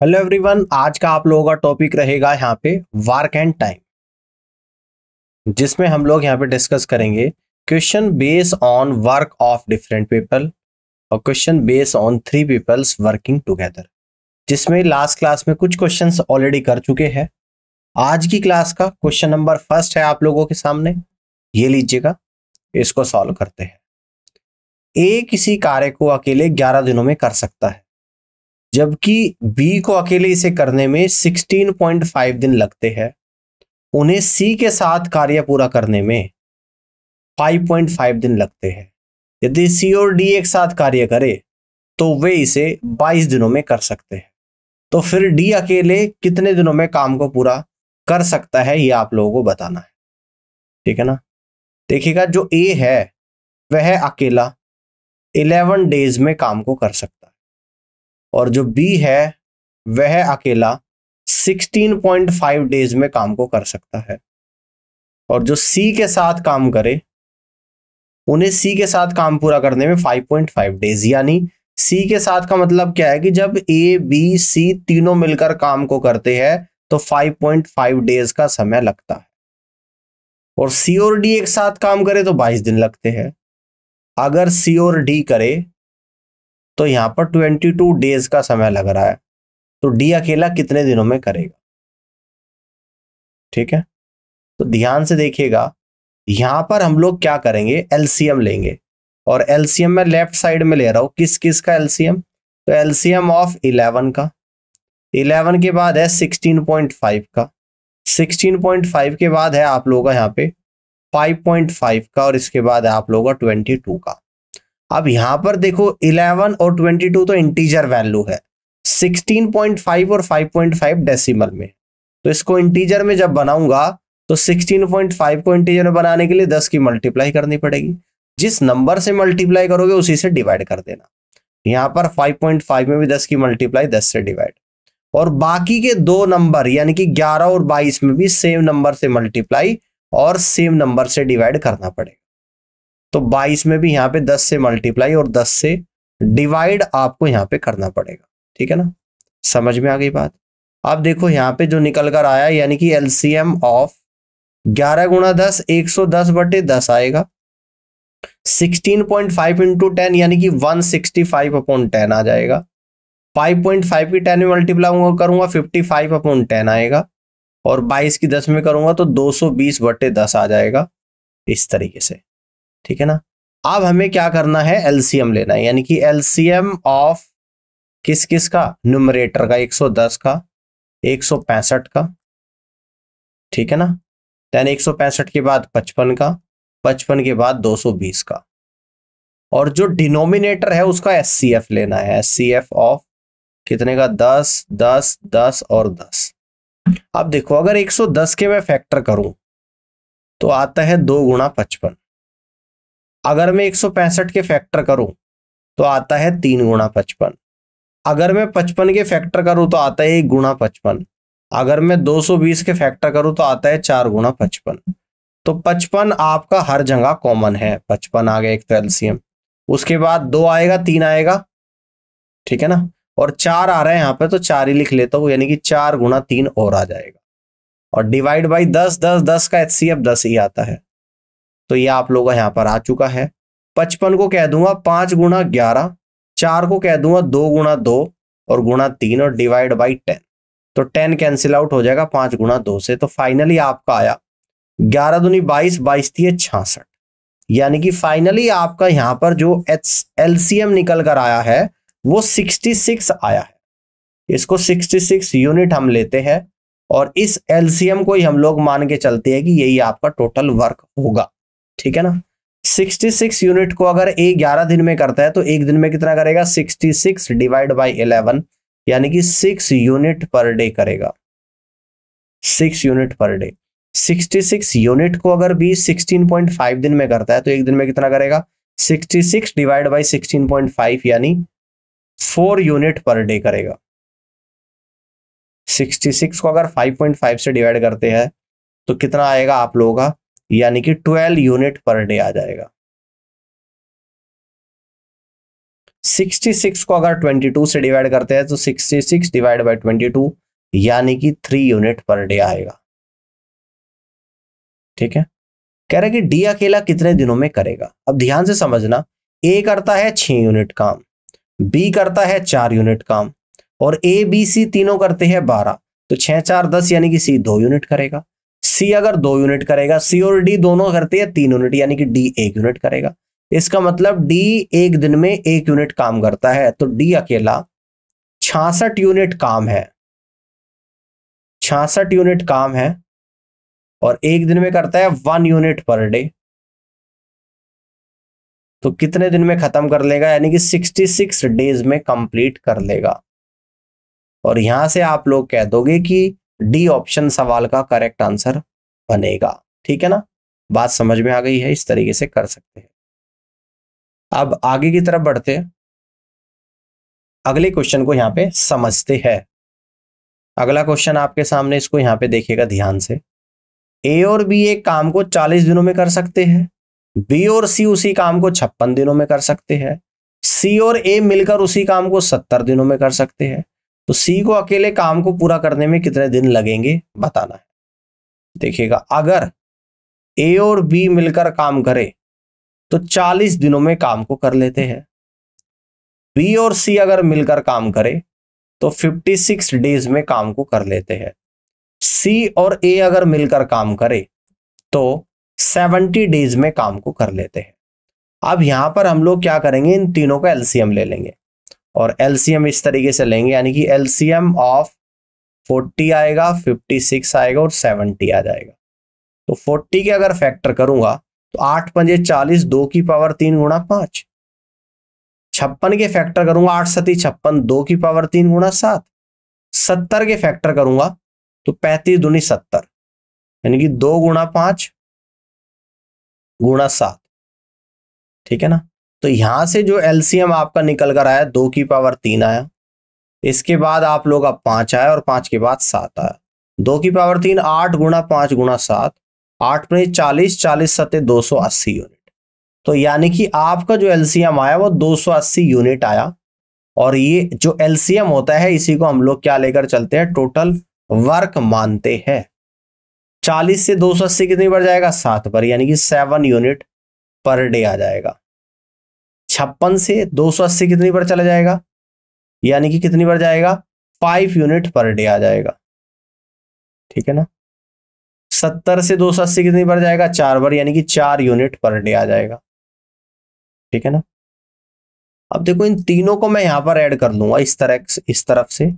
Hello everyone, आज का आप लोगों का टॉपिक रहेगा यहाँ पे वर्क एंड टाइम, जिसमें हम लोग यहाँ पे डिस्कस करेंगे question base on work of different people और question base on three peoples working together. जिसमें लास्ट क्लास में कुछ क्वेश्चंस ऑलरेडी कर चुके हैं। आज की क्लास का क्वेश्चन नंबर फर्स्ट है आप लोगों के सामने, ये लीजिएगा, इसको सॉल्व करते हैं। ए किसी कार्य को अकेले 11 दिनों में कर सकता है, जबकि बी को अकेले इसे करने में 16.5 दिन लगते हैं। उन्हें सी के साथ कार्य पूरा करने में 5.5 दिन लगते हैं। यदि सी और डी एक साथ कार्य करे तो वे इसे 22 दिनों में कर सकते हैं। तो फिर डी अकेले कितने दिनों में काम को पूरा कर सकता है, ये आप लोगों को बताना है। ठीक है ना। देखिएगा, जो ए है वह अकेला 11 डेज में काम को कर सकता है, और जो बी है वह अकेला 16.5 डेज में काम को कर सकता है। और जो सी के साथ काम करे, उन्हें सी के साथ काम पूरा करने में 5.5 डेज, यानी सी के साथ का मतलब क्या है कि जब ए बी सी तीनों मिलकर काम को करते हैं तो 5.5 डेज का समय लगता है। और सी और डी एक साथ काम करे तो 22 दिन लगते हैं। अगर सी और डी करे तो यहां पर 22 डेज का समय लग रहा है, तो डी अकेला कितने दिनों में करेगा। ठीक है, तो ध्यान से देखिएगा, यहां पर हम लोग क्या करेंगे, एलसीएम लेंगे। और एलसीएम में लेफ्ट साइड में ले रहा हूं, किस किस का एलसीएम, तो एलसीएम ऑफ 11 का, 11 के बाद है 16.5 का, 16.5 के बाद है आप लोगों का यहाँ पे 5.5 का, और इसके बाद है आप लोगों का 22 का। अब यहां पर देखो, 11 और 22 तो इंटीजर वैल्यू है, 16.5 और 5.5 डेसिमल में। तो इसको इंटीजर में जब बनाऊंगा तो 16.5 को इंटीजर में बनाने के लिए 10 की मल्टीप्लाई करनी पड़ेगी। जिस नंबर से मल्टीप्लाई करोगे उसी से डिवाइड कर देना। यहां पर 5.5 में भी 10 की मल्टीप्लाई 10 से डिवाइड, और बाकी के दो नंबर यानी कि 11 और 22 में भी सेम नंबर से मल्टीप्लाई और सेम नंबर से डिवाइड करना पड़ेगा। तो 22 में भी यहाँ पे 10 से मल्टीप्लाई और 10 से डिवाइड आपको यहाँ पे करना पड़ेगा। ठीक है ना, समझ में आ गई बात। अब देखो यहाँ पे जो निकल कर आया, यानी कि एलसीएम ऑफ 11 गुणा 10 110/10 आएगा। 16.5 इंटू 10 यानी कि 165/10 आ जाएगा। 5.5 की 10 में मल्टीप्लाई करूंगा 55/10 आएगा, और 22 की 10 में करूंगा तो 220/10 आ जाएगा, इस तरीके से। ठीक है ना। अब हमें क्या करना है, एलसीएम लेना है, यानी कि एलसीएम ऑफ किस किस का, न्यूमरेटर का 110 का, 165 का। ठीक है ना। देन 165 के बाद 55 का, 55 के बाद 220 का, और जो डिनोमिनेटर है उसका एचसीएफ लेना है। एचसीएफ ऑफ कितने का, 10 10 10 और 10। अब देखो, अगर 110 के मैं फैक्टर करूं तो आता है 2 गुणा 55। अगर मैं 165 के फैक्टर करूं तो आता है 3 गुणा 55। अगर मैं 55 के फैक्टर करूं तो आता है 1 गुणा 55। अगर मैं 220 के फैक्टर करूं तो आता है 4 गुणा 55। तो 55 आपका हर जगह कॉमन है, 55 आ गया एक तो एलसीएम। उसके बाद 2 आएगा, 3 आएगा, ठीक है ना, और 4 आ रहा है यहाँ पे तो 4 ही लिख लेता हूं, यानी कि 4 गुणा 3 और आ जाएगा। और डिवाइड बाई 10, 10 10 का एचसीएफ 10 ही आता है। तो ये आप लोगों का यहाँ पर आ चुका है। 55 को कह दूंगा 5 गुणा 11, 4 को कह दूंगा 2 गुणा 2 और गुणा 3, और डिवाइड बाई 10। तो 10 कैंसिल आउट हो जाएगा 5 गुणा 2 से। तो फाइनली आपका आया 11 दूनी 22, 22 3 66, यानी कि फाइनली आपका यहाँ पर जो एलसीएम निकल कर आया है वो 66 आया है। इसको 66 यूनिट हम लेते हैं, और इस एलसीएम को ही हम लोग मान के चलते हैं कि यही आपका टोटल वर्क होगा। ठीक है ना। 66 यूनिट को अगर ए 11 दिन में करता है तो एक दिन में कितना करेगा, 66 डिवाइड बाई 11, यानी कि 6 यूनिट पर डे करेगा, 6 यूनिट पर डे। 66 यूनिट को अगर भी 16.5 दिन में करता है तो एक दिन में कितना करेगा, 66 डिवाइड बाई 16.5 यानी 4 यूनिट पर डे करेगा। 66 को अगर 5.5 से डिवाइड करते हैं तो कितना आएगा आप लोगों का, यानी कि 12 यूनिट पर डे आ जाएगा। 66 को अगर 22 से डिवाइड करते हैं तो 66 डिवाइड बाई 22 यानी कि 3 यूनिट पर डे आएगा। ठीक है, कह रहा है कि डी अकेला कितने दिनों में करेगा। अब ध्यान से समझना, ए करता है 6 यूनिट काम, बी करता है 4 यूनिट काम, और ए बी सी तीनों करते हैं 12, तो 6 4 10 यानी कि सी 2 यूनिट करेगा। सी अगर 2 यूनिट करेगा, सी और डी दोनों करते हैं 3 यूनिट यानी कि डी 1 यूनिट करेगा। इसका मतलब डी एक दिन में 1 यूनिट काम करता है, तो डी अकेला 66 यूनिट काम है, 66 यूनिट काम है, और एक दिन में करता है 1 यूनिट पर डे। तो कितने दिन में खत्म कर लेगा, यानी कि 66 डेज में कंप्लीट कर लेगा। और यहां से आप लोग कह दोगे कि डी ऑप्शन सवाल का करेक्ट आंसर बनेगा। ठीक है ना, बात समझ में आ गई है, इस तरीके से कर सकते हैं। अब आगे की तरफ बढ़ते हैं, अगले क्वेश्चन को यहां पे समझते हैं। अगला क्वेश्चन आपके सामने, इसको यहां पे देखिएगा ध्यान से। ए और बी एक काम को 40 दिनों में कर सकते हैं, बी और सी उसी काम को 56 दिनों में कर सकते हैं, सी और ए मिलकर उसी काम को 70 दिनों में कर सकते हैं। तो सी को अकेले काम को पूरा करने में कितने दिन लगेंगे बताना है। देखिएगा, अगर ए और बी मिलकर काम करे तो 40 दिनों में काम को कर लेते हैं। बी और सी अगर मिलकर काम करे तो 56 डेज में काम को कर लेते हैं। सी और ए अगर मिलकर काम करे तो 70 डेज में काम को कर लेते हैं। अब यहां पर हम लोग क्या करेंगे, इन तीनों का एलसीएम ले लेंगे, और एलसीएम इस तरीके से लेंगे, यानी कि एलसीएम ऑफ 40 आएगा, 56 आएगा और 70 आ जाएगा। तो 40 के अगर फैक्टर करूंगा तो 8 पंजे 40, 2 की पावर 3 गुणा 5। 56 के फैक्टर करूंगा 8 सती 56, 2 की पावर 3 गुणा 7। 70 के फैक्टर करूंगा तो 35 दूनी 70, यानी कि 2 गुणा 5 गुणा 7। ठीक है ना, तो यहां से जो एलसीएम आपका निकल कर आया 2 की पावर 3 आया, इसके बाद आप लोग अब 5 आया और 5 के बाद 7 आया। 2 की पावर 3 8 गुणा 5 गुणा 7, 8 में 40, 40 सत्ते 280 यूनिट। तो यानी कि आपका जो एलसीएम आया वो 280 यूनिट आया। और ये जो एलसीएम होता है इसी को हम लोग क्या लेकर चलते हैं, टोटल वर्क मानते हैं। 40 से 280 कितनी बढ़ जाएगा, 7 पर, यानी कि 7 यूनिट पर डे आ जाएगा। 56 से 280 कितनी पर चला जाएगा, यानी कि कितनी बढ़ जाएगा, 5 यूनिट पर डे आ जाएगा। ठीक है ना, 70 से 280 कितनी बढ़ जाएगा, 4 बार, यानी कि 4 यूनिट पर डे आ जाएगा। ठीक है ना, अब देखो इन तीनों को मैं यहां पर ऐड कर लूंगा इस तरफ से,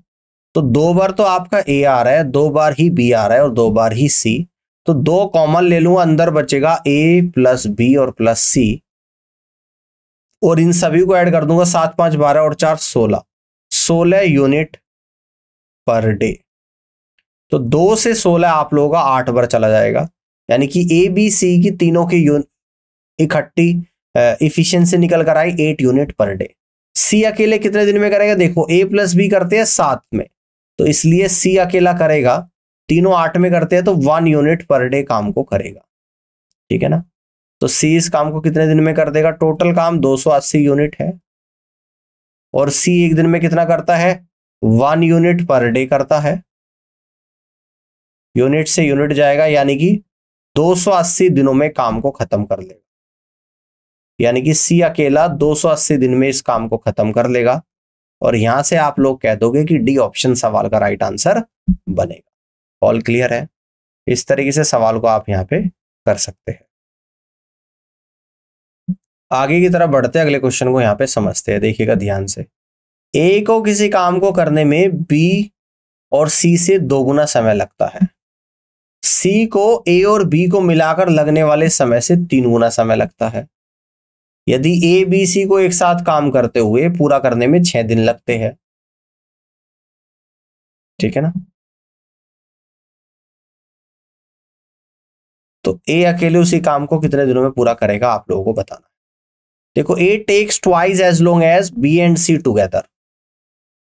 तो 2 बार तो आपका ए आ रहा है, 2 बार ही बी आ रहा है और 2 बार ही सी, तो 2 कॉमन ले लूंगा, अंदर बचेगा ए प्लस बी और प्लस सी, और इन सभी को ऐड कर दूंगा, 7 5 12 और 4 16 यूनिट पर डे। तो 2 से 16 आप लोगों का 8 बार चला जाएगा, यानी कि ए बी सी की तीनों की इकट्ठी इफिशिएंसी निकल कर आई 8 यूनिट पर डे। सी अकेले कितने दिन में करेगा, देखो ए प्लस बी करते हैं 7 में, तो इसलिए सी अकेला करेगा, तीनों 8 में करते हैं तो 1 यूनिट पर डे काम को करेगा। ठीक है ना, तो सी इस काम को कितने दिन में कर देगा, टोटल काम 280 यूनिट है, और सी एक दिन में कितना करता है, 1 यूनिट पर डे करता है। यूनिट से यूनिट जाएगा, यानी कि 280 दिनों में काम को खत्म कर लेगा, यानी कि सी अकेला 280 दिन में इस काम को खत्म कर लेगा। और यहां से आप लोग कह दोगे कि डी ऑप्शन सवाल का राइट आंसर बनेगा। ऑल क्लियर है, इस तरीके से सवाल को आप यहां पे कर सकते हैं। आगे की तरफ बढ़ते अगले क्वेश्चन को यहां पे समझते हैं, देखिएगा ध्यान से। ए को किसी काम को करने में बी और सी से 2 गुना समय लगता है, सी को ए और बी को मिलाकर लगने वाले समय से 3 गुना समय लगता है। यदि ए बी सी को एक साथ काम करते हुए पूरा करने में 6 दिन लगते हैं। ठीक है ना, तो ए अकेले उसी काम को कितने दिनों में पूरा करेगा आप लोगों को बताना है। देखो, A takes twice as long as B and C together.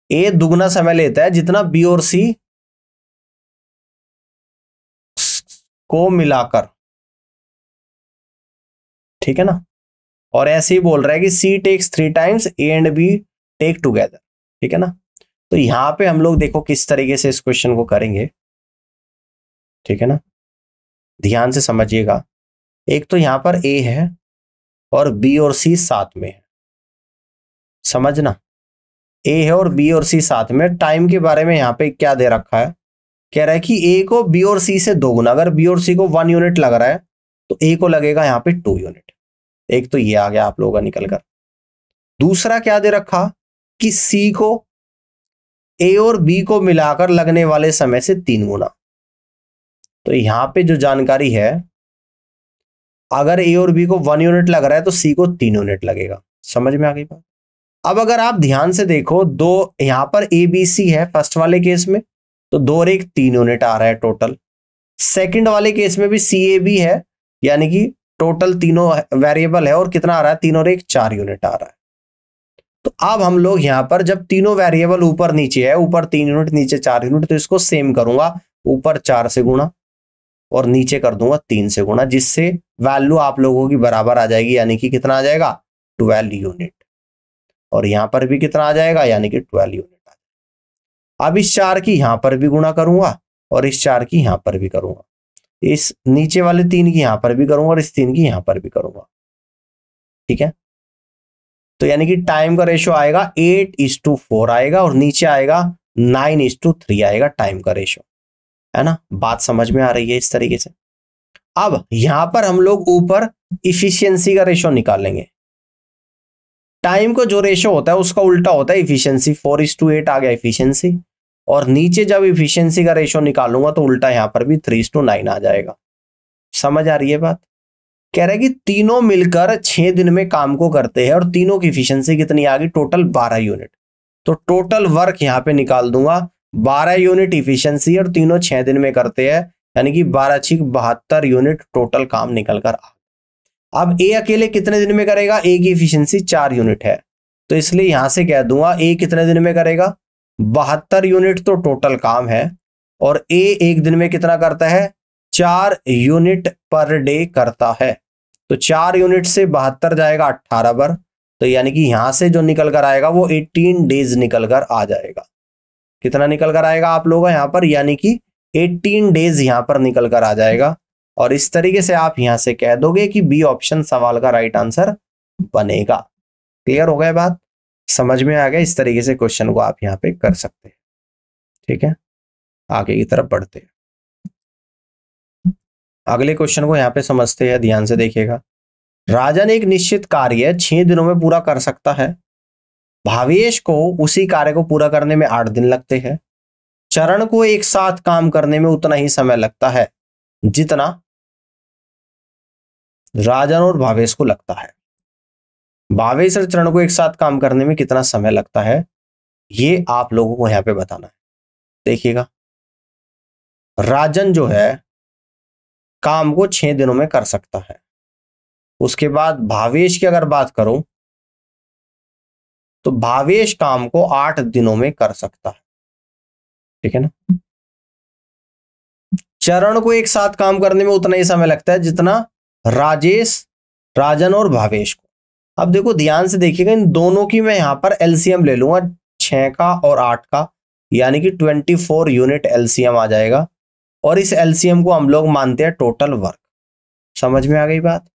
ए दुगना समय लेता है जितना बी और सी को मिलाकर। ठीक है ना, और ऐसे ही बोल रहा है कि C takes 3 times A and B take together, ठीक है ना। तो यहां पे हम लोग देखो किस तरीके से इस क्वेश्चन को करेंगे, ठीक है ना, ध्यान से समझिएगा। एक तो यहां पर ए है और बी और सी साथ में है, समझना, ए है और बी और सी साथ में। टाइम के बारे में यहां पे क्या दे रखा है, कह रहा है कि ए को बी और सी से 2 गुना, अगर बी और सी को 1 यूनिट लग रहा है तो ए को लगेगा यहां पे 2 यूनिट। एक तो ये आ गया आप लोगों का निकल कर। दूसरा क्या दे रखा कि सी को ए और बी को मिलाकर लगने वाले समय से 3 गुना। तो यहां पे जो जानकारी है, अगर ए और बी को 1 यूनिट लग रहा है तो सी को 3 यूनिट लगेगा। समझ में आ गई बात। अब अगर आप ध्यान से देखो, दो यहां पर ए बी सी है फर्स्ट वाले केस में, तो 2 और 1 3 यूनिट आ रहा है टोटल। सेकंड वाले केस में भी सी ए बी है, यानी कि टोटल तीनों वेरिएबल है और कितना आ रहा है, 3 और 1 4 यूनिट आ रहा है। तो अब हम लोग यहां पर जब तीनों वेरिएबल ऊपर नीचे है, ऊपर 3 यूनिट नीचे 4 यूनिट, तो इसको सेम करूंगा, ऊपर 4 से गुणा और नीचे कर दूंगा 3 से गुणा, जिससे वैल्यू आप लोगों की बराबर आ जाएगी, यानी कि कितना आ जाएगा 12 यूनिट। और यहां पर भी कितना आ जाएगा, यानी कि 12 यूनिट आ जाएगा। अब इस 4 की यहां पर भी गुणा करूंगा और इस 4 की यहां पर भी करूंगा, इस नीचे वाले 3 की यहां पर भी करूंगा और इस 3 की यहां पर भी करूंगा, ठीक है। तो यानी कि टाइम का रेशो आएगा 8:4 आएगा और नीचे आएगा 9:3 आएगा टाइम का रेशो, है ना। बात समझ में आ रही है इस तरीके से। अब यहां पर हम लोग ऊपर इफिशियंसी का रेशो निकालेंगे। टाइम को जो रेशो होता है उसका उल्टा होता है इफिशियंसी, 4:8 आ गया इफिशियंसी। और नीचे जब इफिशियंसी का रेशो निकालूंगा तो उल्टा यहां पर भी 3:9 आ जाएगा। समझ आ रही है बात। कह रहा है कि तीनों मिलकर 6 दिन में काम को करते हैं और तीनों की इफिशियंसी कितनी आ गई, टोटल 12 यूनिट। तो टोटल वर्क यहां पे निकाल दूंगा, 12 यूनिट इफिशियंसी और तीनों 6 दिन में करते हैं, यानी कि 12×6 = 72 यूनिट टोटल काम निकल कर आ। अब ए अकेले कितने दिन में करेगा, ए की इफिशियंसी 4 यूनिट है, तो इसलिए यहां से कह दूंगा ए कितने दिन में करेगा, 72 यूनिट तो टोटल काम है। और ए एक दिन में कितना करता है, 4 यूनिट पर डे करता है। तो 4 यूनिट से 72 जाएगा 18 बार, तो यानी कि यहां से जो निकल कर आएगा वो 18 डेज निकल कर आ जाएगा। कितना निकल कर आएगा आप लोगों का यहां पर, यानी कि 18 डेज यहां पर निकल कर आ जाएगा। और इस तरीके से आप यहां से कह दोगे कि बी ऑप्शन सवाल का राइट आंसर बनेगा। क्लियर हो गया बात, समझ में आ गया। इस तरीके से क्वेश्चन को आप यहां पे कर सकते हैं, ठीक है। आगे की तरफ बढ़ते हैं, अगले क्वेश्चन को यहां पे समझते हैं, ध्यान से देखिएगा। राजन एक निश्चित कार्य 6 दिनों में पूरा कर सकता है। भावेश को उसी कार्य को पूरा करने में 8 दिन लगते हैं। चरण को एक साथ काम करने में उतना ही समय लगता है जितना राजन और भावेश को लगता है। भावेश और चरण को एक साथ काम करने में कितना समय लगता है, ये आप लोगों को यहां पे बताना है। देखिएगा, राजन जो है काम को 6 दिनों में कर सकता है। उसके बाद भावेश की अगर बात करूं तो भावेश काम को 8 दिनों में कर सकता है, ठीक है ना। चरण को एक साथ काम करने में उतना ही समय लगता है जितना राजन और भावेश को। अब देखो ध्यान से देखिएगा, इन दोनों की मैं यहां पर एलसीएम ले लूंगा, 6 का और 8 का, यानी कि 24 यूनिट एलसीएम आ जाएगा। और इस एलसीएम को हम लोग मानते हैं टोटल वर्क। समझ में आ गई बात।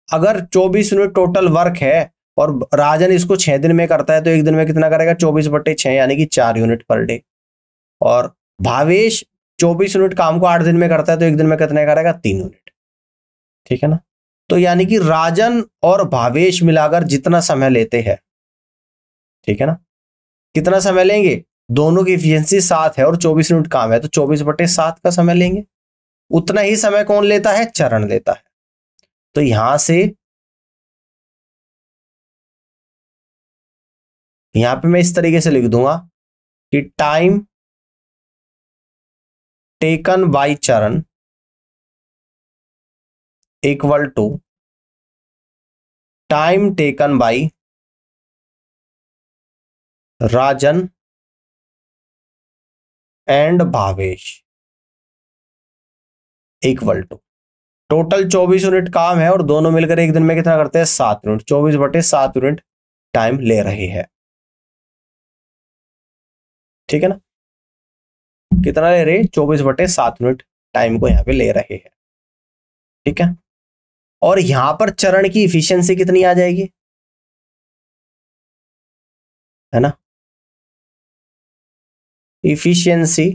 अगर 24 यूनिट टोटल वर्क है और राजन इसको 6 दिन में करता है तो एक दिन में कितना करेगा, 24/6, यानी कि 4 यूनिट पर डे। और भावेश 24 यूनिट काम को 8 दिन में करता है तो एक दिन में कितने करेगा, 3 यूनिट, ठीक है ना। तो यानी कि राजन और भावेश मिलाकर जितना समय लेते हैं, ठीक है ना, कितना समय लेंगे, दोनों की एफिशिएंसी 7 है और 24 यूनिट काम है तो 24/7 का समय लेंगे। उतना ही समय कौन लेता है, चरण लेता है। तो यहां से यहां पे मैं इस तरीके से लिख दूंगा कि time taken by Charan equal to time taken by Rajan and Bhavesh equal to. Total 24 unit काम है और दोनों मिलकर एक दिन में कितना करते हैं 7 यूनिट, 24/7 यूनिट टाइम ले रहे हैं। ठीक है ना, कितना ले रहे, 24/7 यूनिट टाइम को यहां पे ले रहे हैं। ठीक है, और यहां पर चरण की इफिशियंसी कितनी आ जाएगी, है ना, इफिशियंसी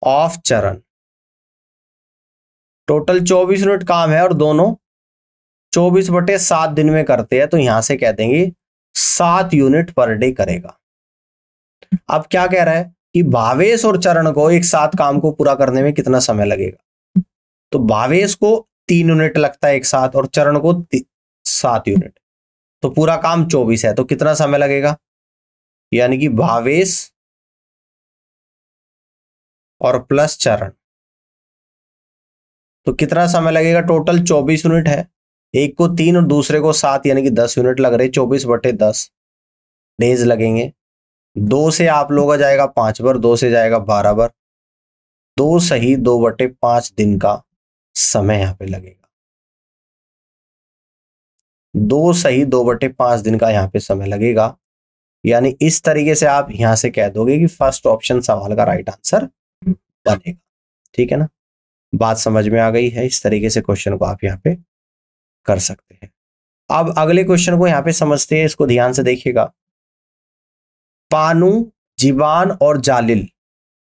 ऑफ चरण, टोटल 24 यूनिट काम है और दोनों 24/7 दिन में करते हैं, तो यहां से कह देंगे 7 यूनिट पर डे करेगा। अब क्या कह रहा है कि भावेश और चरण को एक साथ काम को पूरा करने में कितना समय लगेगा, तो भावेश को 3 यूनिट लगता है एक साथ और चरण को 7 यूनिट, तो पूरा काम 24 है, तो कितना समय लगेगा, यानी कि भावेश और प्लस चरण, तो कितना समय लगेगा, टोटल 24 यूनिट है, एक को 3 और दूसरे को 7 यानी कि 10 यूनिट लग रहे, 24/10 डेज लगेंगे। 2 से आप लोगों का जाएगा 5 बार, 2 से जाएगा 12 बार, 2 सही 2/5 दिन का समय यहां पे लगेगा, 2 सही 2/5 दिन का यहां पे समय लगेगा। यानी इस तरीके से आप यहां से कह दोगे कि फर्स्ट ऑप्शन सवाल का राइट आंसर बनेगा। ठीक है ना, बात समझ में आ गई है, इस तरीके से क्वेश्चन को आप यहां पे कर सकते हैं। अब अगले क्वेश्चन को यहां पे समझते हैं, इसको ध्यान से देखिएगा। पानू, जीवान और जालिल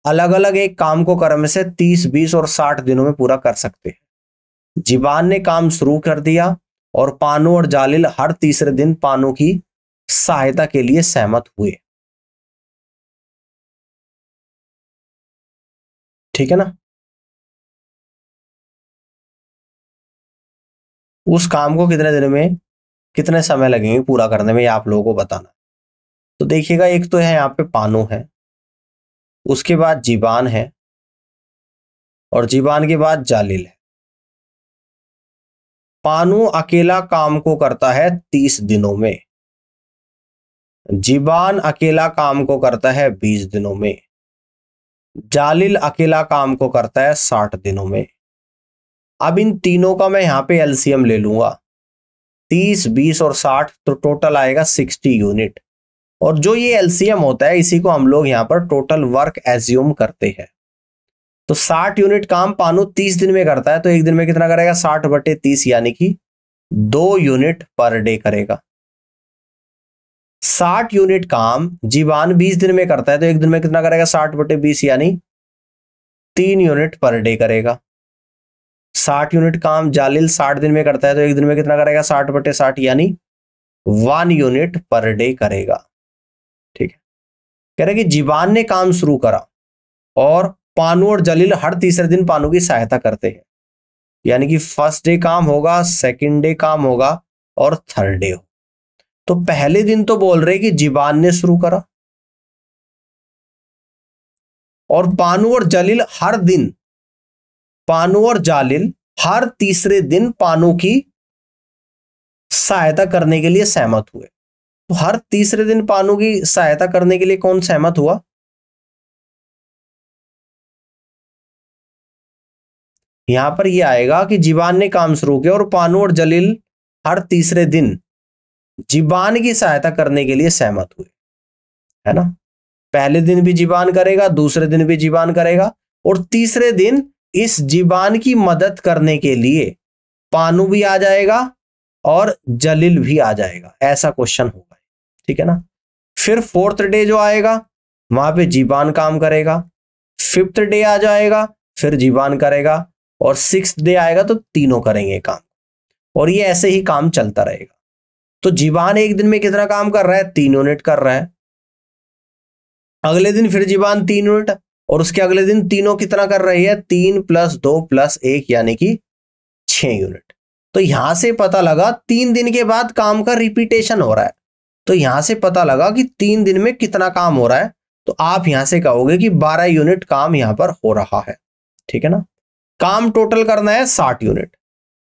अलग अलग एक काम को क्रम से 30, 20 और 60 दिनों में पूरा कर सकते हैं। जीवान ने काम शुरू कर दिया और पानू और जालिल हर तीसरे दिन पानू की सहायता के लिए सहमत हुए। ठीक है ना, उस काम को कितने दिन में कितने समय लगेंगे पूरा करने में, ये आप लोगों को बताना। तो देखिएगा, एक तो है यहां पे पानू है, उसके बाद जीवान है और जीवान के बाद जालिल है। पानू अकेला काम को करता है 30 दिनों में, जीवान अकेला काम को करता है 20 दिनों में, जालिल अकेला काम को करता है 60 दिनों में। अब इन तीनों का मैं यहां पे एलसीएम ले लूंगा, 30, 20 और 60, तो टोटल आएगा 60 यूनिट। और जो ये एलसीएम होता है इसी को हम लोग यहां पर टोटल वर्क एज्यूम करते हैं। तो 60 यूनिट काम पानू 30 दिन में करता है, तो एक दिन में कितना करेगा, 60/30 यानी कि 2 यूनिट पर डे करेगा। 60 यूनिट काम जीवान 20 दिन में करता है, तो एक दिन में कितना करेगा, 60/20 यानी 3 यूनिट पर डे करेगा। 60 यूनिट काम जालिल 60 दिन में करता है, तो एक दिन में कितना करेगा, 60/60 यानी 1 यूनिट पर डे करेगा। ठीक है, कह रहे कि जीवान ने काम शुरू करा और पानू और जलील हर तीसरे दिन पानू की सहायता करते हैं, यानी कि फर्स्ट डे काम होगा, सेकंड डे काम होगा और थर्ड डे हो। तो पहले दिन तो बोल रहे कि जीवान ने शुरू करा और पानू और जलील हर दिन, पानू और जालिल हर तीसरे दिन पानू की सहायता करने के लिए सहमत हुए। तो हर तीसरे दिन पानू की सहायता करने के लिए कौन सहमत हुआ, यहां पर यह आएगा कि जीवान ने काम शुरू किया और पानू और जलील हर तीसरे दिन जीवान की सहायता करने के लिए सहमत हुए, है ना। पहले दिन भी जीवान करेगा, दूसरे दिन भी जीवान करेगा और तीसरे दिन इस जीवान की मदद करने के लिए पानू भी आ जाएगा और जलील भी आ जाएगा, ऐसा क्वेश्चन होगा। ठीक है ना। फिर फोर्थ डे जो आएगा वहां पे जीवान काम करेगा, फिफ्थ डे आ जाएगा फिर जीवान करेगा और सिक्स्थ डे आएगा तो तीनों करेंगे काम, और ये ऐसे ही काम चलता रहेगा। तो जीवान एक दिन में कितना काम कर रहा है, 3 यूनिट कर रहा है। अगले दिन फिर जीवान 3 यूनिट और उसके अगले दिन तीनों कितना कर रही है, 3 + 2 + 1 यानी कि 6 यूनिट। तो यहां से पता लगा 3 दिन के बाद काम का रिपीटेशन हो रहा है, तो यहां से पता लगा कि 3 दिन में कितना काम हो रहा है। तो आप यहां से कहोगे कि 12 यूनिट काम यहां पर हो रहा है। ठीक है ना। काम टोटल करना है 60 यूनिट,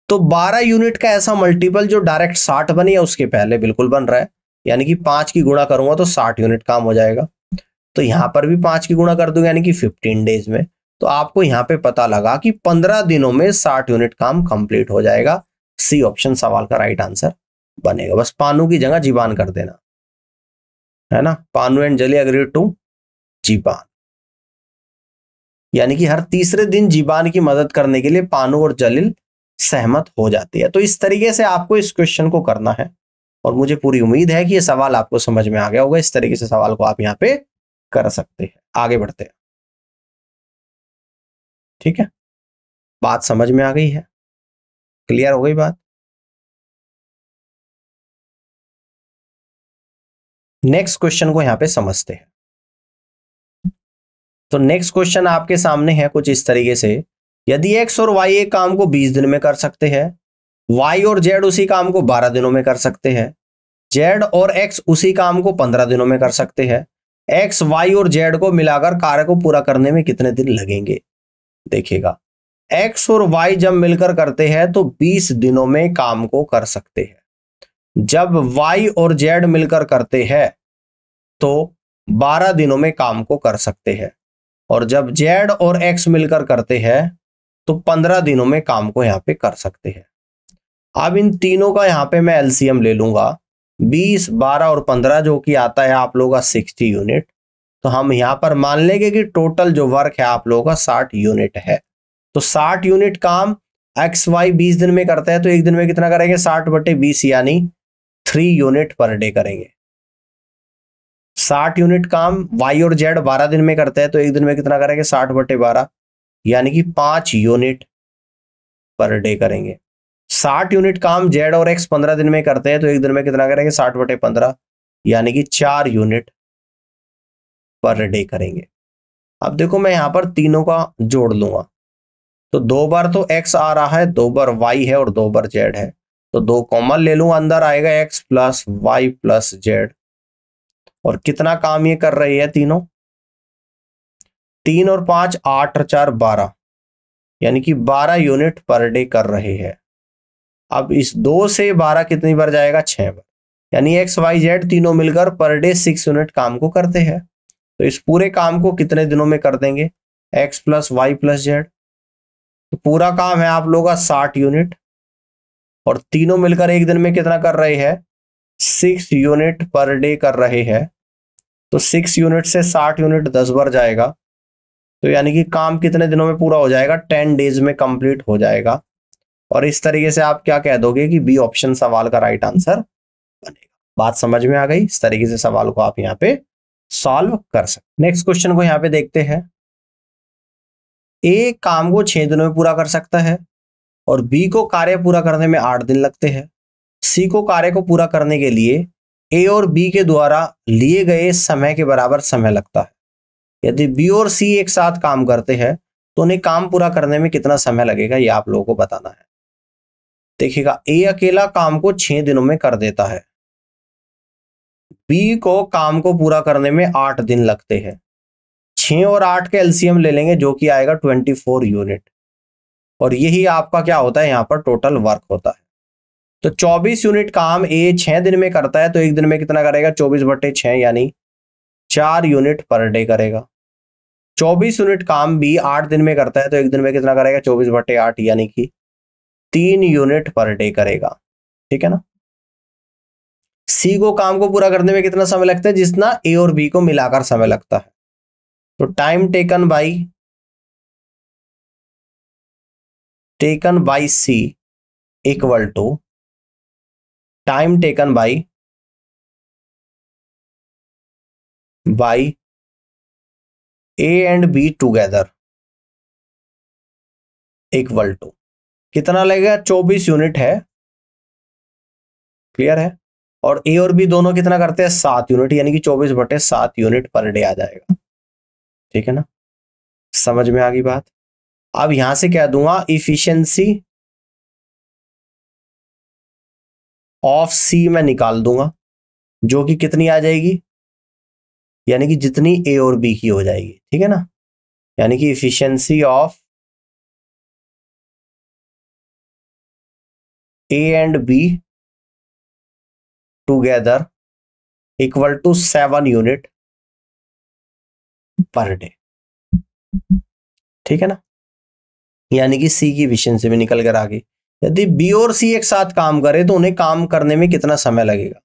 तो 12 यूनिट का ऐसा मल्टीपल जो डायरेक्ट 60 बने या उसके पहले बिल्कुल बन रहा है, यानी कि 5 की गुणा करूंगा तो 60 यूनिट काम हो जाएगा। तो यहां पर भी 5 की गुणा कर दूंगा यानी कि 15 डेज में, तो आपको यहां पे पता लगा कि 15 दिनों में 60 यूनिट काम कंप्लीट हो जाएगा। सी ऑप्शन सवाल का राइट आंसर बनेगा। बस पानू की जगह जीबान कर देना, है ना। पानू एंड जली अग्रीड टू जीबान, यानी कि हर तीसरे दिन जीबान की मदद करने के लिए पानू और जलील सहमत हो जाती है। तो इस तरीके से आपको इस क्वेश्चन को करना है और मुझे पूरी उम्मीद है कि ये सवाल आपको समझ में आ गया होगा। इस तरीके से सवाल को आप यहाँ पे कर सकते हैं। आगे बढ़ते हैं, ठीक है। बात समझ में आ गई है, क्लियर हो गई बात। नेक्स्ट क्वेश्चन को यहां पे समझते हैं। तो नेक्स्ट क्वेश्चन आपके सामने है कुछ इस तरीके से, यदि एक्स और वाई एक काम को 20 दिन में कर सकते हैं, वाई और जेड उसी काम को 12 दिनों में कर सकते हैं, जेड और एक्स उसी काम को 15 दिनों में कर सकते हैं, एक्स वाई और जेड को मिलाकर कार्य को पूरा करने में कितने दिन लगेंगे। देखिएगा, एक्स और वाई जब मिलकर करते हैं तो 20 दिनों में काम को कर सकते हैं। जब वाई और जेड मिलकर करते हैं तो 12 दिनों में काम को कर सकते हैं, और जब जेड और एक्स मिलकर करते हैं तो 15 दिनों में काम को यहां पे कर सकते हैं। अब इन तीनों का यहां पे मैं एलसीएम ले लूंगा, 20, 12 और 15, जो कि आता है आप लोगों का 60 यूनिट। तो हम यहां पर मान लेंगे कि टोटल जो वर्क है आप लोगों का 60 यूनिट है। तो 60 यूनिट काम एक्स वाई 20 दिन में करता है, तो एक दिन में कितना करेंगे, 60/20, यानी 3 यूनिट पर डे करेंगे। 60 यूनिट काम वाई और जेड 12 दिन में करते हैं, तो एक दिन में कितना करेंगे, 60/12, यानी कि 5 यूनिट पर डे करेंगे। 60 यूनिट काम जेड और एक्स 15 दिन में करते हैं, तो एक दिन में कितना करेंगे, 60/15, यानी कि 4 यूनिट पर डे करेंगे। अब देखो मैं यहां पर तीनों का जोड़ लूंगा, तो 2 बार तो एक्स आ रहा है, 2 बार वाई है और 2 बार जेड है, तो 2 कॉमन ले लूंगा, अंदर आएगा X plus Y plus Z. और कितना काम ये कर रही है तीनों, 3 और 5, 8 और 4, 12, यानी कि 12 यूनिट पर डे कर रहे हैं। अब इस 2 से 12 कितनी बार जाएगा, 6 बार, यानी एक्स वाई जेड तीनों मिलकर पर डे 6 यूनिट काम को करते हैं। तो इस पूरे काम को कितने दिनों में कर देंगे, X plus Y plus Z. तो पूरा काम है आप लोगों का 60 यूनिट, और तीनों मिलकर एक दिन में कितना कर रहे हैं, 6 यूनिट पर डे कर रहे हैं। तो 6 यूनिट से 60 यूनिट 10 बार जाएगा, तो यानी कि काम कितने दिनों में पूरा हो जाएगा, 10 डेज में कंप्लीट हो जाएगा। और इस तरीके से आप क्या कह दोगे कि बी ऑप्शन सवाल का राइट आंसर बनेगा। बात समझ में आ गई। इस तरीके से सवाल को आप यहाँ पे सॉल्व कर सकते। नेक्स्ट क्वेश्चन को यहाँ पे देखते हैं। ए काम को 6 दिनों में पूरा कर सकता है, और बी को कार्य पूरा करने में 8 दिन लगते हैं। सी को कार्य को पूरा करने के लिए ए और बी के द्वारा लिए गए समय के बराबर समय लगता है। यदि बी और सी एक साथ काम करते हैं तो उन्हें काम पूरा करने में कितना समय लगेगा, ये आप लोगों को बताना है। देखिएगा, ए अकेला काम को 6 दिनों में कर देता है, बी को काम को पूरा करने में 8 दिन लगते हैं। 6 और 8 के एलसीएम ले लेंगे, जो कि आएगा 24 यूनिट, और यही आपका क्या होता है, यहां पर टोटल वर्क होता है। तो 24 यूनिट काम ए 6 दिन में करता है, तो एक दिन में कितना करेगा, 24/6, यानी 4 यूनिट पर डे करेगा। 24 यूनिट काम बी 8 दिन में करता है, तो एक दिन में कितना करेगा, 24/8, यानी कि 3 यूनिट पर डे करेगा। ठीक है ना। सी को काम को पूरा करने में कितना समय लगता है, जितना ए और बी को मिलाकर समय लगता है। तो time taken by C equal to time taken by A and B together equal to कितना लगेगा, 24 यूनिट है, क्लियर है। और ए और बी दोनों कितना करते हैं, 7 यूनिट, यानी कि 24/7 यूनिट पर डे आ जाएगा। ठीक है ना, समझ में आ गई बात। अब यहां से कह दूंगा इफिशियंसी ऑफ सी मैं निकाल दूंगा, जो कि कितनी आ जाएगी, यानी कि जितनी ए और बी की हो जाएगी। ठीक है ना, यानी कि efficiency of A and B together equal to 7 unit per day. ठीक है ना, यानी कि सी की एफिशिएंसी भी निकल कर आ गई। यदि बी और सी एक साथ काम करे तो उन्हें काम करने में कितना समय लगेगा,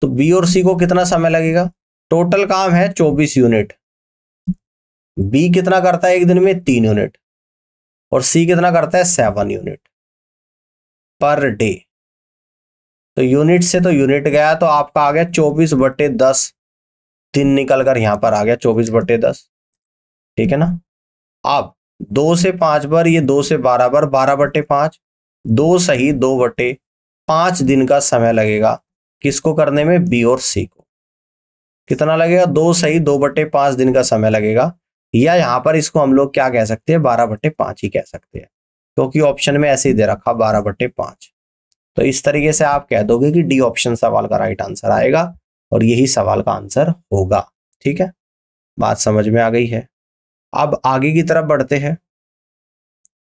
तो बी और सी को कितना समय लगेगा, टोटल काम है 24 यूनिट, बी कितना करता है एक दिन में 3 यूनिट और सी कितना करता है 7 यूनिट पर डे। तो यूनिट से तो यूनिट गया तो आपका आ गया 24/10 दिन निकल कर यहां पर आ गया 24/10, ठीक है ना। अब 2 से 5 बार, ये 2 से 12 बार, 12/5, 2 सही 2/5 दिन का समय लगेगा किसको करने में, बी और सी को। कितना लगेगा, 2 सही 2/5 दिन का समय लगेगा, या यहां पर इसको हम लोग क्या कह सकते हैं, 12/5 ही कह सकते हैं, क्योंकि ऑप्शन में ऐसे ही दे रखा 12/5। तो इस तरीके से आप कह दोगे कि डी ऑप्शन सवाल का राइट आंसर आएगा और यही सवाल का आंसर होगा। ठीक है, बात समझ में आ गई है। अब आगे की तरफ बढ़ते हैं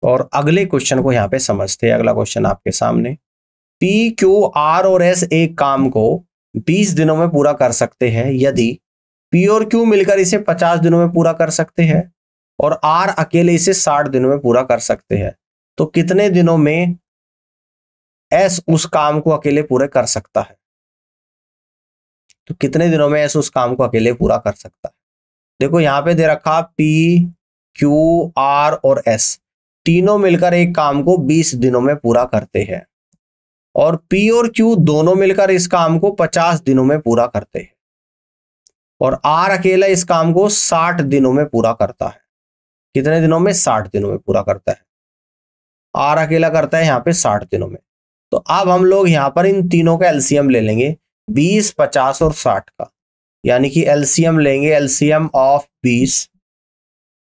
और अगले क्वेश्चन को यहां पे समझते हैं। अगला क्वेश्चन आपके सामने, पी क्यू आर और एस एक काम को 20 दिनों में पूरा कर सकते हैं यदि पी और क्यू मिलकर इसे 50 दिनों में पूरा कर सकते हैं और आर अकेले इसे 60 दिनों में पूरा कर सकते हैं, तो कितने दिनों में एस उस काम को अकेले पूरे कर सकता है। तो कितने दिनों में एस उस काम को अकेले पूरा कर सकता है। देखो यहां पे दे रखा पी क्यू आर और एस तीनों मिलकर एक काम को 20 दिनों में पूरा करते हैं और पी और क्यू दोनों मिलकर इस काम को 50 दिनों में पूरा करते हैं और आर अकेला इस काम को 60 दिनों में पूरा करता है। कितने दिनों में, 60 दिनों में पूरा करता है। आर अकेला करता है यहां पे 60 दिनों में। तो अब हम लोग यहां पर इन तीनों का एलसीएम ले लेंगे, 20, 50 और 60 का, यानी कि एलसीएम लेंगे, एलसीएम ऑफ 20,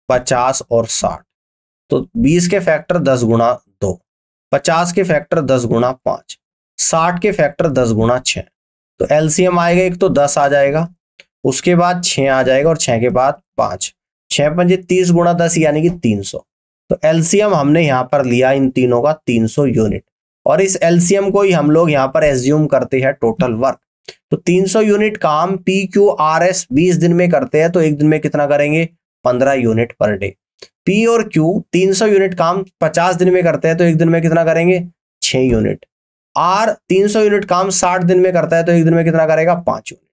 50 और 60। तो 20 के फैक्टर 10 गुणा 2, 50 के फैक्टर 10 गुणा 5, 60 के फैक्टर 10 गुणा 6। तो एलसीएम आएगा, एक तो 10 आ जाएगा, उसके बाद 6 आ जाएगा और 6 के बाद 5, 6 पंजे 30 गुणा 10 यानी कि 300। तो एलसीएम हमने यहां पर लिया इन तीनों का 300 यूनिट और इस एलसीएम को ही हम लोग यहां पर एज्यूम करते हैं टोटल वर्क। तो 300 यूनिट काम पी क्यू आर एस 20 दिन में करते हैं तो एक दिन में कितना करेंगे, 15 यूनिट पर डे। पी और क्यू 300 यूनिट काम 50 दिन में करते हैं तो एक दिन में कितना करेंगे, 6 यूनिट। आर 300 यूनिट काम 60 दिन में करता है तो एक दिन में कितना करेगा, 5 यूनिट।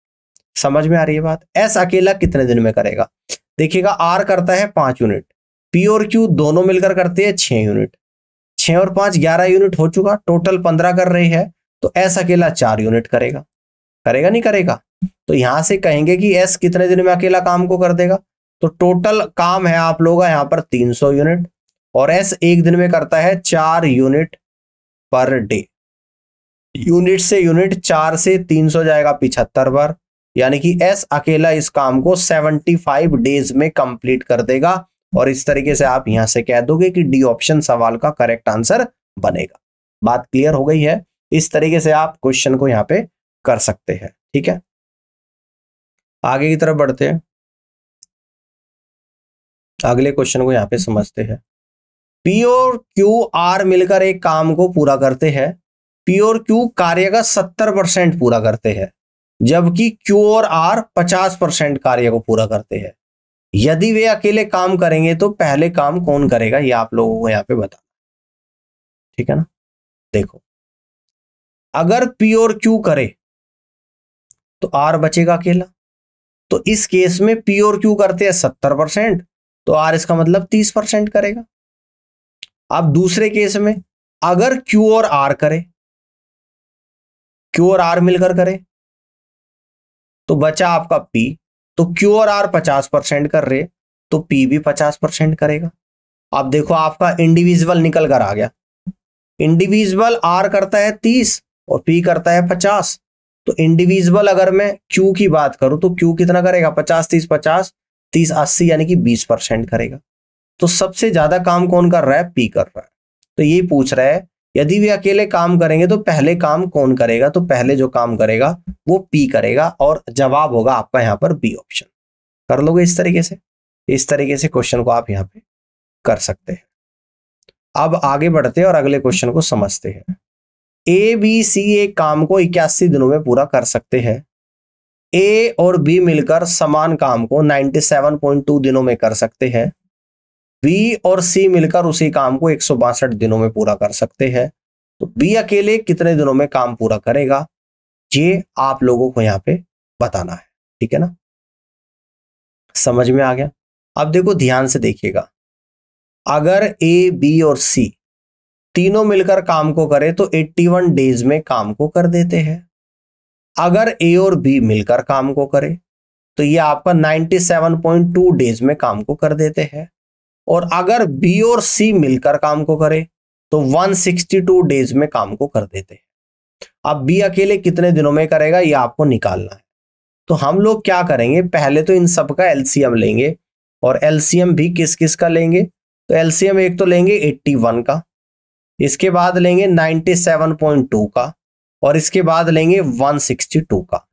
समझ में आ रही है बात। एस अकेला कितने दिन में करेगा, देखिएगा आर करता है 5 यूनिट, पी और क्यू दोनों मिलकर करते हैं 6 यूनिट, 6 और 5 11 यूनिट हो चुका, टोटल 15 कर रही है। तो एस अकेला 4 यूनिट करेगा, करेगा नहीं करेगा। तो यहां से कहेंगे कि एस कितने दिन में अकेला काम को कर देगा, तो टोटल काम है आप लोगों का यहां पर 300 यूनिट और एस एक दिन में करता है 4 यूनिट पर डे। यूनिट से यूनिट 4 से 300 जाएगा 75 बार, यानी कि एस अकेला इस काम को 75 डेज में कंप्लीट कर देगा और इस तरीके से आप यहां से कह दोगे कि डी ऑप्शन सवाल का करेक्ट आंसर बनेगा। बात क्लियर हो गई है। इस तरीके से आप क्वेश्चन को यहां पे कर सकते हैं। ठीक है, आगे की तरफ बढ़ते हैं, अगले क्वेश्चन को यहां पे समझते हैं। पी और क्यू आर मिलकर एक काम को पूरा करते हैं, पी और क्यू कार्य का 70% पूरा करते हैं जबकि क्यू और आर 50% कार्य को पूरा करते हैं। यदि वे अकेले काम करेंगे तो पहले काम कौन करेगा, ये आप लोगों को यहां पे बताना। ठीक है ना, देखो अगर पी और क्यू करे तो आर बचेगा अकेला, तो इस केस में पी और क्यू करते हैं 70% तो आर इसका मतलब 30% करेगा। अब दूसरे केस में अगर क्यू और आर करे, क्यू और आर मिलकर करे तो बचा आपका पी, तो क्यू और आर 50% कर रहे तो पी भी 50% करेगा। अब देखो आपका इंडिविजुअल निकल कर आ गया, इंडिविजुअल आर करता है 30 और पी करता है 50। तो इंडिविजुअल अगर मैं क्यू की बात करूं तो क्यू कितना करेगा, 50 30 50 30 80 यानी कि 20% करेगा। तो सबसे ज्यादा काम कौन कर रहा है, पी कर रहा है। तो ये पूछ रहा है यदि वे अकेले काम करेंगे तो पहले काम कौन करेगा, तो पहले जो काम करेगा वो पी करेगा और जवाब होगा आपका यहां पर बी ऑप्शन। कर लोगे इस तरीके से, इस तरीके से क्वेश्चन को आप यहां पे कर सकते हैं। अब आगे बढ़ते हैं और अगले क्वेश्चन को समझते हैं। ए बी सी एक काम को 81 दिनों में पूरा कर सकते हैं। ए और बी मिलकर समान काम को 97.2 दिनों में कर सकते हैं। बी और सी मिलकर उसी काम को 162 दिनों में पूरा कर सकते हैं। तो बी अकेले कितने दिनों में काम पूरा करेगा, ये आप लोगों को यहां पे बताना है। ठीक है ना, समझ में आ गया। अब देखो ध्यान से देखिएगा, अगर ए बी और सी तीनों मिलकर काम को करे तो 81 डेज में काम को कर देते हैं। अगर ए और बी मिलकर काम को करे तो ये आपका 97.2 डेज में काम को कर देते हैं। और अगर बी और सी मिलकर काम को करे तो 162 डेज में काम को कर देते हैं। अब बी अकेले कितने दिनों में करेगा ये आपको निकालना है। तो हम लोग क्या करेंगे, पहले तो इन सब का एलसीएम लेंगे, और एलसीएम भी किस किस का लेंगे, तो एलसीएम एक तो लेंगे 81 का, इसके बाद लेंगे 97.2 का, और इसके बाद लेंगे 162 का।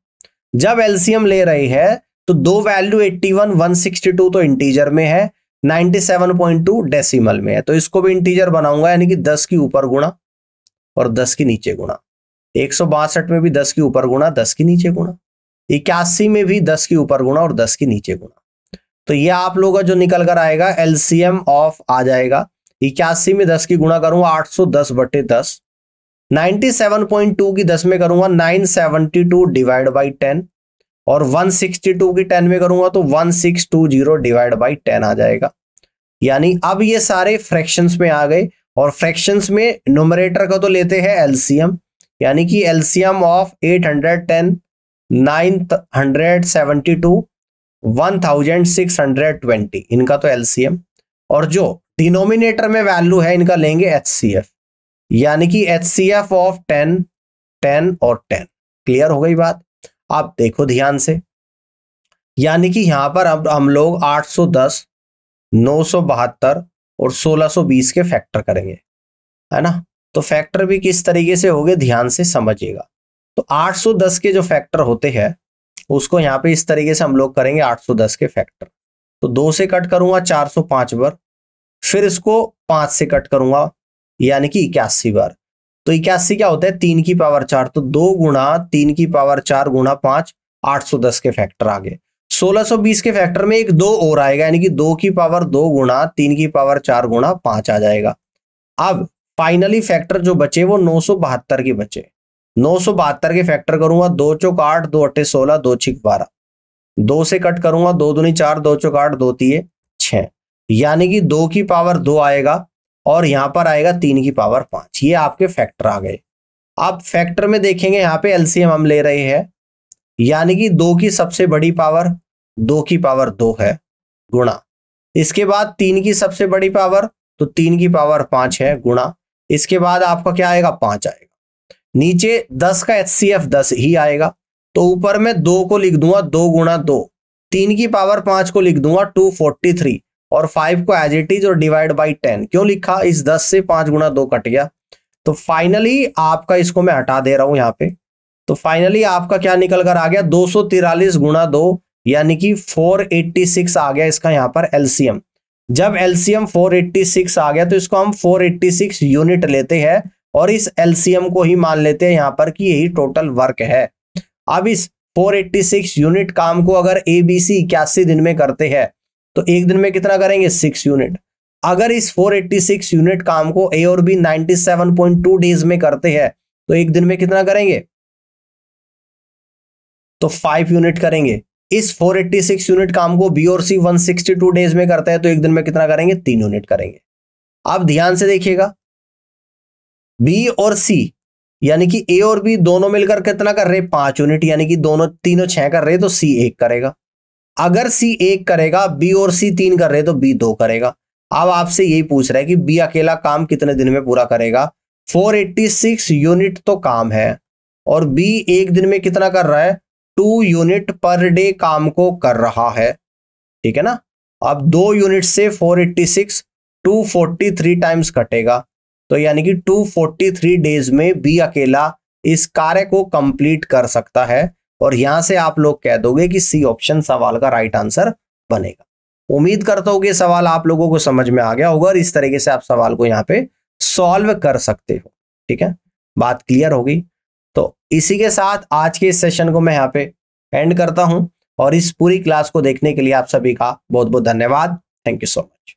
जब एलसीएम ले रहे हैं तो दो वैल्यू 81 162 तो इंटीजर में है, 97.2 डेसिमल में है, तो इसको भी इंटीजर बनाऊंगा, यानी कि 10 की ऊपर गुणा और 10 की नीचे गुणा। 162 में भी 10 की ऊपर गुणा 10 की नीचे गुणा, 81 में भी 10 की ऊपर गुणा और 10 की नीचे गुणा। तो ये आप लोगों का जो निकल कर आएगा एलसीएम ऑफ आ जाएगा 81 में 10 की गुणा करूंगा 810/10, 97.2 की 10 में करूंगा 972 डिवाइड बाई 10, और 162 की 10 में करूंगा तो 1620 डिवाइड बाई 10 आ जाएगा। यानी अब ये सारे फ्रैक्शंस में आ गए, और फ्रैक्शंस में न्यूमरेटर का तो लेते हैं एलसीएम, यानी कि एलसीएम ऑफ 810 972 1620 इनका तो एलसीएम, और जो डिनोमिनेटर में वैल्यू है इनका लेंगे एचसीएफ, यानी कि एचसीएफ ऑफ 10 10 और 10। क्लियर हो गई बात। आप देखो ध्यान से, यानी कि यहां पर अब हम लोग 810 972 और 1620 के फैक्टर करेंगे, है ना। तो फैक्टर भी किस तरीके से होंगे ध्यान से समझिएगा। तो 810 के जो फैक्टर होते हैं उसको यहाँ पे इस तरीके से हम लोग करेंगे 810 के फैक्टर। तो 2 से कट करूंगा 405 बार, फिर इसको 5 से कट करूंगा यानी कि 81 बार। तो 81 क्या होता है 3 की पावर 4, तो 2 गुणा 3 की पावर 4 गुणा 5 810 के फैक्टर आ गए। 1620 के फैक्टर में एक 2 और आएगा, यानी कि 2 की पावर 2 गुणा 3 की पावर 4 गुणा 5 आ जाएगा। अब फाइनली फैक्टर जो बचे वो 972 के बचे। 972 के फैक्टर करूंगा 2 चौक 8 2 अट्ठे 16 2 छिक 12, 2 से कट करूंगा 2 दूनी 4 2 चौक 8 2 तिये 6, यानी कि 2 की पावर 2 आएगा और यहां पर आएगा 3 की पावर 5। ये आपके फैक्टर आ गए। आप फैक्टर में देखेंगे यहाँ पे एलसीएम हम ले रहे हैं, यानी कि 2 की सबसे बड़ी पावर 2 की पावर 2 है गुणा, इसके बाद 3 की सबसे बड़ी पावर तो 3 की पावर 5 है गुणा, इसके बाद आपका क्या आएगा 5 आएगा। नीचे 10 का एचसीएफ 10 ही आएगा, तो ऊपर में 2 को लिख दूंगा 2 गुणा 2, 3 की पावर 5 को लिख दूंगा 243, और 5 को एज इट इज और डिवाइड बाई 10 क्यों लिखा, इस 10 से 5 गुणा 2 कट गया। तो फाइनली आपका इसको मैं हटा दे रहा हूं यहाँ पे, तो फाइनली आपका क्या निकल कर आ गया 243 गुणा 2, यानी कि 486 आ गया इसका यहाँ पर एलसीएम। जब एलसीएम 486 आ गया तो इसको हम 486 यूनिट लेते हैं और इस एलसीएम को ही मान लेते हैं यहाँ पर कि यही टोटल वर्क है। अब इस 486 यूनिट काम को अगर एबीसी 81 दिन में करते हैं तो एक दिन में कितना करेंगे 6 यूनिट। अगर इस 486 यूनिट काम को ए और बी 97.2 डेज में करते हैं तो एक दिन में कितना करेंगे, तो 5 यूनिट करेंगे। इस 486 यूनिट काम को बी और सी 162 डेज में करते हैं तो एक दिन में कितना करेंगे 3 यूनिट करेंगे। अब ध्यान से देखिएगा, बी और सी यानी कि ए और बी दोनों मिलकर कितना कर रहे 5 यूनिट, यानी कि दोनों तीनों 6 कर रहे तो सी 1 करेगा। अगर सी 1 करेगा, बी और सी 3 कर रहे तो बी 2 करेगा। अब आपसे यही पूछ रहा है कि बी अकेला काम कितने दिन में पूरा करेगा। 486 यूनिट तो काम है और बी एक दिन में कितना कर रहा है 2 यूनिट पर डे काम को कर रहा है, ठीक है ना। अब 2 यूनिट से 486 243 टाइम्स कटेगा, तो यानी कि 243 डेज में बी अकेला इस कार्य को कंप्लीट कर सकता है। और यहां से आप लोग कह दोगे कि सी ऑप्शन सवाल का राइट आंसर बनेगा। उम्मीद करता हूं कि सवाल आप लोगों को समझ में आ गया होगा और इस तरीके से आप सवाल को यहां पे सॉल्व कर सकते हो, ठीक है। बात क्लियर हो गई। तो इसी के साथ आज के इस सेशन को मैं यहाँ पे एंड करता हूं और इस पूरी क्लास को देखने के लिए आप सभी का बहुत बहुत धन्यवाद। Thank you so much.